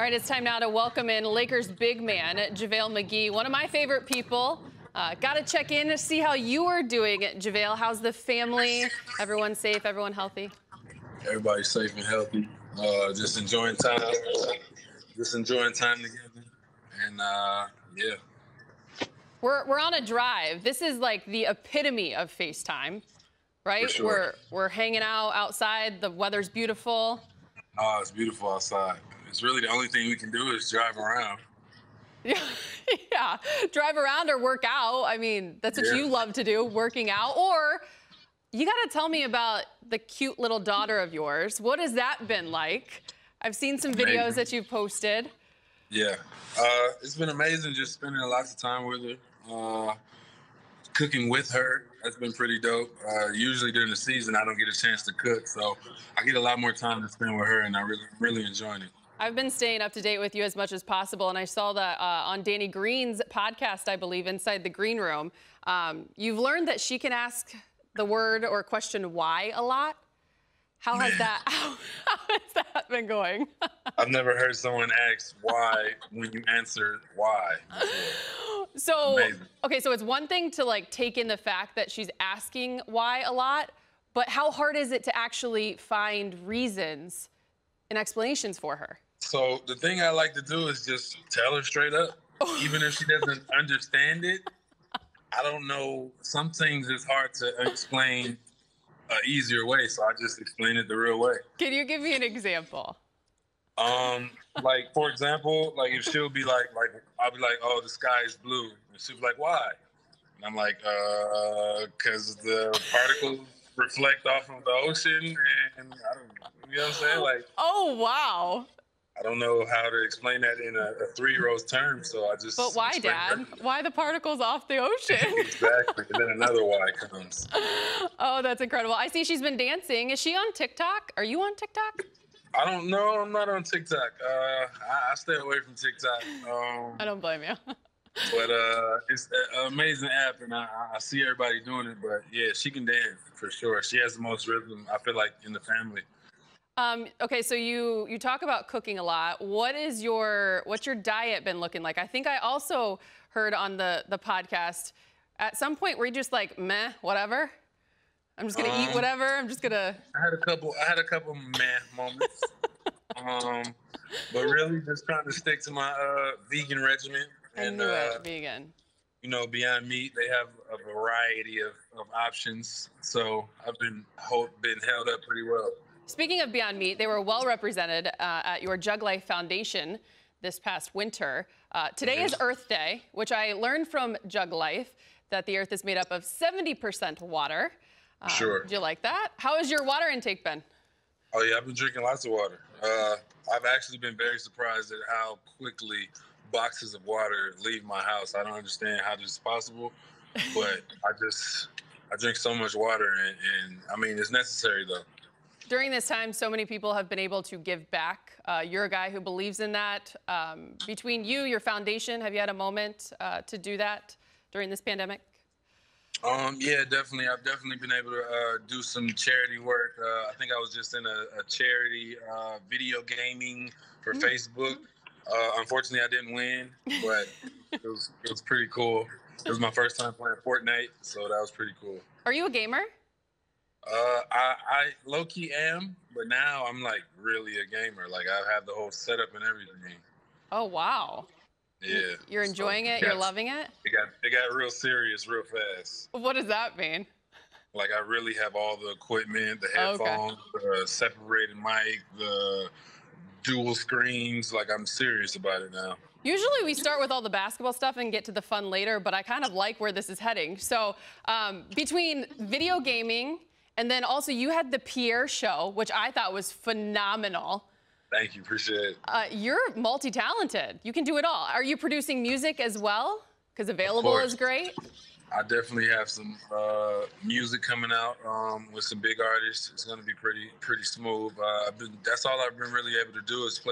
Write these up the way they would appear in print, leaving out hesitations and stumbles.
All right, it's time now to welcome in Lakers big man, JaVale McGee, one of my favorite people. Got to check in to see how you are doing, JaVale. How's the family? Everyone safe? Everyone healthy? Everybody's safe and healthy. Just enjoying time. Just enjoying time together. And yeah. We're on a drive. This is like the epitome of FaceTime, right? For sure. We're hanging out outside. The weather's beautiful. Oh, it's beautiful outside. It's really the only thing we can do is drive around. Yeah, drive around or work out. I mean, that's what you love to do, working out. Or you got to tell me about the cute little daughter of yours. What has that been like? I've seen some videos that you've posted. Yeah, it's been amazing just spending lots of time with her. Cooking with her, that's been pretty dope. Usually during the season, I don't get a chance to cook, so I get a lot more time to spend with her, and I really enjoying it. I've been staying up to date with you as much as possible, and I saw that on Danny Green's podcast, I believe, Inside the Green Room. You've learned that she can ask the word or question why a lot. How has that been going? I've never heard someone ask why when you answer why. So, amazing. Okay, so it's one thing to like take in the fact that she's asking why a lot, but how hard is it to actually find reasons and explanations for her? So the thing I like to do is just tell her straight up, even if she doesn't understand it. I don't know. Some things it's hard to explain an easier way, so I just explain it the real way. Can you give me an example? Like for example, like if she'll be like I'll be like, oh, the sky is blue, and she'll be like, why? And I'm like, because the particles reflect off of the ocean, and I don't, you know what I'm saying? Like, oh wow. I don't know how to explain that in a 3-year-old's terms, so I just. But why, Dad? Why the particles off the ocean? Exactly. And then another why comes. Oh, that's incredible. I see she's been dancing. Is she on TikTok? Are you on TikTok? I don't know. I'm not on TikTok. I stay away from TikTok. I don't blame you. But it's an amazing app, and I see everybody doing it. But yeah, she can dance for sure. She has the most rhythm, I feel like, in the family. Okay, so you talk about cooking a lot. What's your diet been looking like? I think I also heard on the podcast at some point where you just like, meh, whatever. I'm just gonna eat whatever. I'm just gonna. I had a couple meh moments. But really just trying to stick to my vegan regimen. And vegan. You know, Beyond Meat, they have a variety of options. So I've been held up pretty well. Speaking of Beyond Meat, they were well represented at your Jug Life Foundation this past winter. Today is Earth Day, which I learned from Jug Life that the Earth is made up of 70% water. Sure. Do you like that? How has your water intake been? Oh, yeah, I've been drinking lots of water. I've actually been very surprised at how quickly boxes of water leave my house. I don't understand how this is possible, but I drink so much water, and I mean, it's necessary, though. During this time, so many people have been able to give back. You're a guy who believes in that. Between you, your foundation, have you had a moment to do that during this pandemic? Yeah, definitely. I've definitely been able to do some charity work. I think I was just in a charity video gaming for Facebook. Unfortunately, I didn't win, but it was pretty cool. It was my first time playing Fortnite, so that was pretty cool. Are you a gamer? I low-key am, but now I'm like really a gamer. Like I have the whole setup and everything. Oh, wow. Yeah. You're enjoying it? You're loving it? It got real serious real fast. What does that mean? Like I really have all the equipment, the headphones, the separated mic, the dual screens. Like I'm serious about it now. Usually we start with all the basketball stuff and get to the fun later, but I kind of like where this is heading. So between video gaming and then also you had the Pierre show, which I thought was phenomenal. Thank you, appreciate it. You're multi-talented. You can do it all. Are you producing music as well? Because Available is great. I definitely have some music coming out with some big artists. It's going to be pretty smooth. That's all I've been really able to do is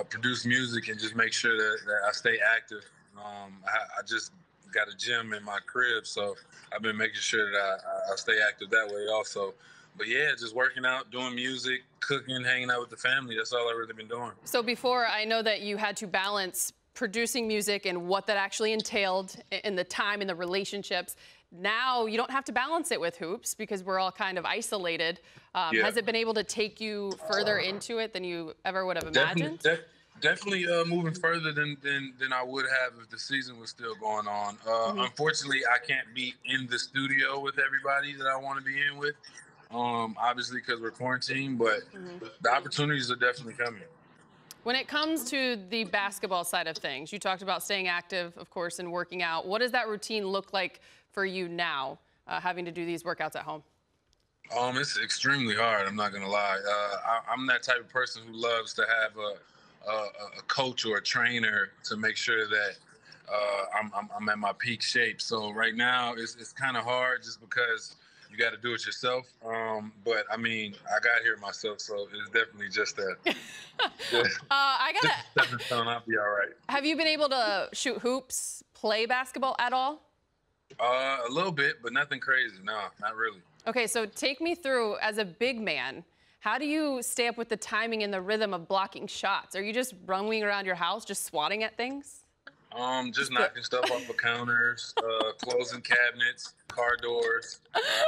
produce music and just make sure that I stay active. I just got a gym in my crib, so I've been making sure that I stay active that way also. But yeah, just working out, doing music, cooking, hanging out with the family. That's all I've really been doing. So before, I know that you had to balance producing music and what that actually entailed in the time and the relationships. Now you don't have to balance it with hoops because we're all kind of isolated. Yeah. Has it been able to take you further into it than you ever would have imagined? Definitely moving further than I would have if the season was still going on. Unfortunately, I can't be in the studio with everybody that I want to be in with, obviously because we're quarantined, but the opportunities are definitely coming. When it comes to the basketball side of things, you talked about staying active, of course, and working out. What does that routine look like for you now, having to do these workouts at home? It's extremely hard. I'm not gonna lie. I'm that type of person who loves to have a coach or a trainer to make sure that I'm at my peak shape. So right now it's kind of hard just because you got to do it yourself. But I mean, I got here myself, so it's definitely just a. I just a stepping stone. I'll be all right. Have you been able to shoot hoops, play basketball at all? A little bit, but nothing crazy. No, not really. Okay, so take me through, as a big man, how do you stay up with the timing and the rhythm of blocking shots? Are you just running around your house, just swatting at things? Just knocking stuff off of counters, closing cabinets, car doors,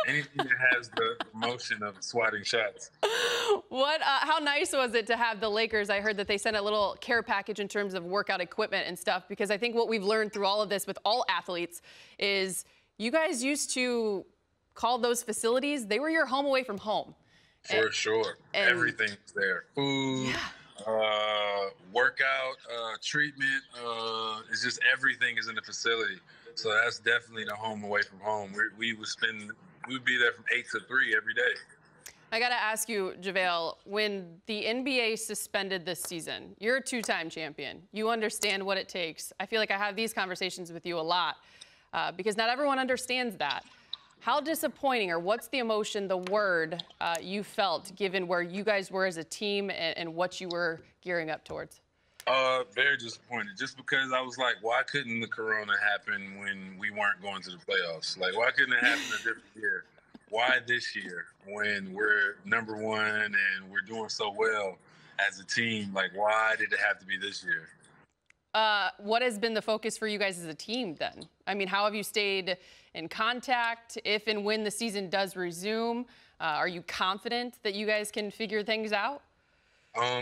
anything that has the motion of swatting shots. How nice was it to have the Lakers? I heard that they sent a little care package in terms of workout equipment and stuff, because I think what we've learned through all of this with all athletes is you guys used to call those facilities, they were your home away from home. For sure. Everything's there. Food. Yeah. Workout, treatment, it's just everything is in the facility. So that's definitely the home away from home. We would be there from 8 to 3 every day. I got to ask you, JaVale, when the NBA suspended this season, you're a two-time champion. You understand what it takes. I feel like I have these conversations with you a lot because not everyone understands that. How disappointing, or what's the emotion, the word you felt given where you guys were as a team and what you were gearing up towards? Very disappointed. Just because I was like, why couldn't the corona happen when we weren't going to the playoffs? Like, why couldn't it happen a different year? Why this year when we're number one and we're doing so well as a team? Like, why did it have to be this year? What has been the focus for you guys as a team then? I mean, how have you stayed in contact if and when the season does resume? Are you confident that you guys can figure things out?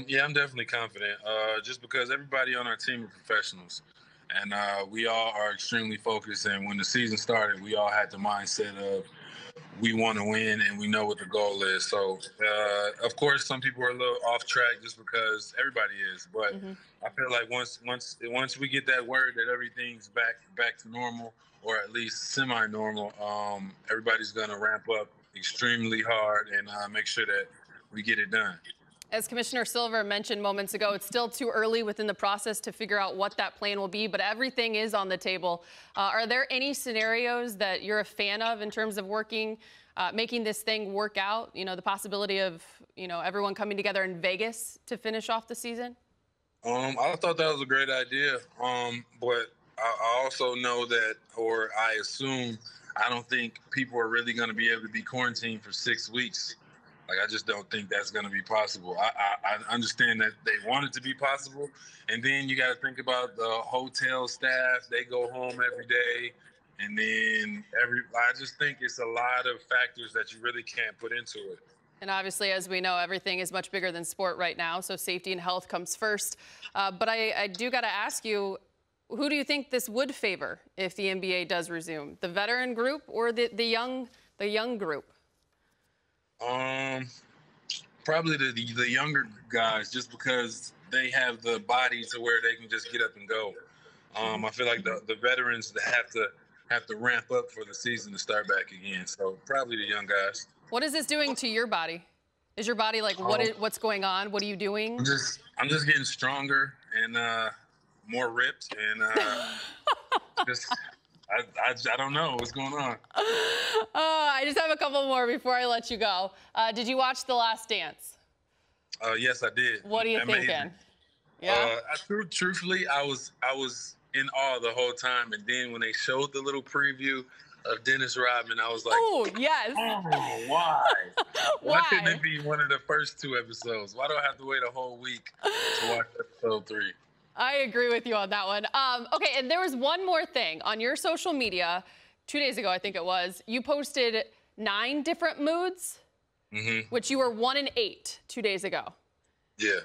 Yeah, I'm definitely confident. Just because everybody on our team are professionals, and we all are extremely focused. And when the season started, we all had the mindset of we want to win and we know what the goal is. So, of course, some people are a little off track just because everybody is. But I feel like once we get that word that everything's back to normal, or at least semi-normal, everybody's gonna ramp up extremely hard and make sure that we get it done. As Commissioner Silver mentioned moments ago, it's still too early within the process to figure out what that plan will be, but everything is on the table. Are there any scenarios that you're a fan of in terms of making this thing work out? You know, the possibility of, everyone coming together in Vegas to finish off the season? I thought that was a great idea, but I also know that, or I assume, I don't think people are really going to be able to be quarantined for 6 weeks. Like, I just don't think that's going to be possible. I understand that they want it to be possible. And then you got to think about the hotel staff. They go home every day. And then I just think it's a lot of factors that you really can't put into it. And obviously, as we know, everything is much bigger than sport right now. So safety and health comes first. But I do got to ask you, who do you think this would favor if the NBA does resume? The veteran group or the young group? Probably the younger guys, just because they have the body to where they can just get up and go. I feel like the veterans that have to ramp up for the season to start back again. So probably the young guys. What is this doing to your body? Is your body like, what's going on? What are you doing? I'm just getting stronger and more ripped and I don't know what's going on. I just have a couple more before I let you go. Did you watch The Last Dance? Yes, I did. What are you thinking? Yeah. Truthfully, I was in awe the whole time, and then when they showed the little preview, of Dennis Rodman. I was like, oh, yes. oh, why? Why couldn't Why? it be one of the first 2 episodes? Why do I have to wait a whole week to watch episode 3? I agree with you on that one. Okay, and there was one more thing. On your social media, 2 days ago, I think it was, you posted 9 different moods, which you were 1 in 8 2 days ago. Yeah.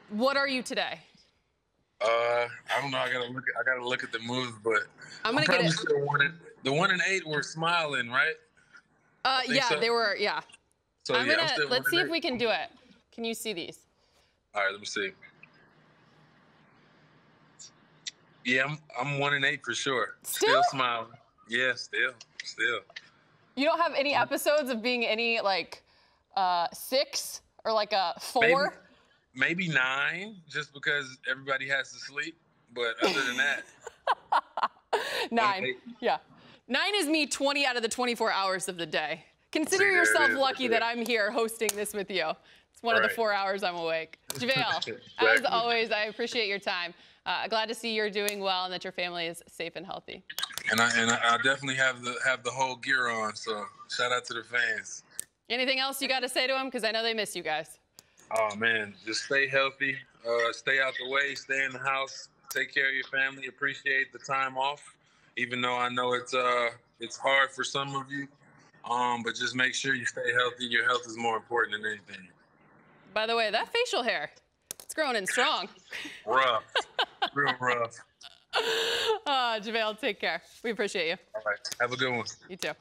What are you today? I don't know. I gotta look at the moves, but I'm gonna probably get it. still the 1 in 8 were smiling, right? Yeah, so. they were. Yeah. So I'm yeah, gonna let's see if we can do it. Can you see these? All right, let me see. Yeah, I'm 1 in 8 for sure. Still smiling. Yeah, still. You don't have any episodes of being any like 6 or like a 4? Maybe 9, just because everybody has to sleep. But other than that, 9. Yeah. 9 is me 20 out of the 24 hours of the day. Consider yourself lucky that I'm here hosting this with you. It's one of the 4 hours I'm awake. JaVale, Exactly. as always, I appreciate your time. Glad to see you're doing well and that your family is safe and healthy. And I definitely have the whole gear on. So shout out to the fans. Anything else you got to say to them? Because I know they miss you guys. Oh man, just stay healthy, stay out the way, stay in the house, take care of your family, appreciate the time off, even though I know it's hard for some of you. But just make sure you stay healthy. Your health is more important than anything. By the way, that facial hair, it's growing in strong. Rough, real rough. JaVale, take care. We appreciate you. All right, have a good one. You too.